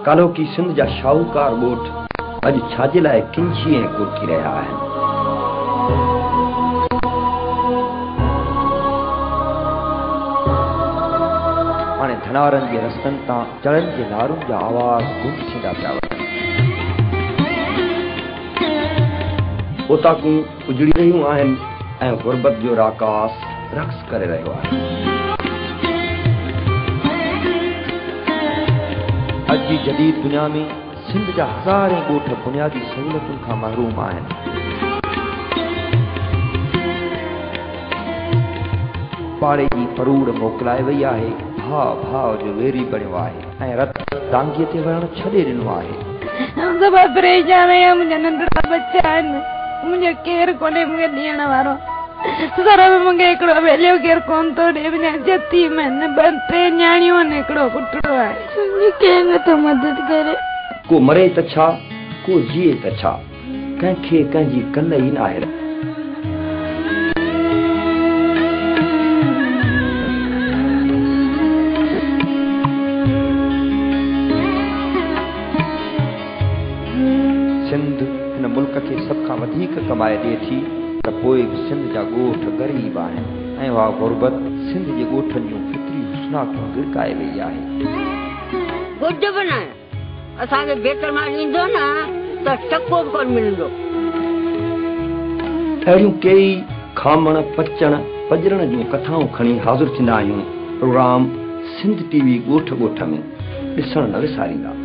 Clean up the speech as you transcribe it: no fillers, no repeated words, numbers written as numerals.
कालो की सिंध जा शाहूकार ॻोठ अॼु छाजे लाइ किंची ऐं कुरकी रहिया आहिनि। हाणे धनारनि जे रस्तनि तां चढ़नि जे नारुनि जा आवाज़ गूंज थींदा पिया वञनि। ओताकूं उजड़ी रहियूं आहिनि ऐं गुरबत जो राकास रक़्स करे रहियो आहे। अॼु जी जदीद दुनिया में सिंध जा हज़ारे ॻोठ बुनियादी सहूलियतुनि खां महरूम आहिनि। पाड़े जी परूड़ मोकिलाए वई आहे, भाउ भाउ जो वेरी बणियो आहे ऐं रत टांगीअ ते वञणु छॾे ॾिनो आहे। सभु परेशान आहियां, मुंहिंजा नंढड़ा बच्चा आहिनि, मुंहिंजो केरु कोन्हे मूंखे ॾियण वारो। सर में मूंखे हिकिड़ो वेलियो केरु कोन थो ॾिए, मुंहिंजा जतीम आहिनि, टे न्याणियूं आहिनि, हिकिड़ो पुटड़ो आहे, केरु नथो मदद करे। को मरे त छा, को जीए त छा, कंहिंखे कंहिंजी कल ई न आहे। सिंध हिन मुल्क खे सभ खां वधीक कमाए ॾिए थी त पोइ बि सिंध जा ॻोठ ग़रीब आहिनि ऐं उहा गुरबत सिंध जे ॻोठनि जूं फितरी हुस्नाकूं गिरकाए वई आहे। कुझु बि न असांखे बेटर मां ॾींदो न त टको बि कोन मिलंदो। अहिड़ियूं कई खामण पचण पजरण जूं कथाऊं खणी हाज़िर थींदा आहियूं। प्रोग्राम सिंध टीवी ॻोठ ॻोठ में ॾिसण न विसारींदा।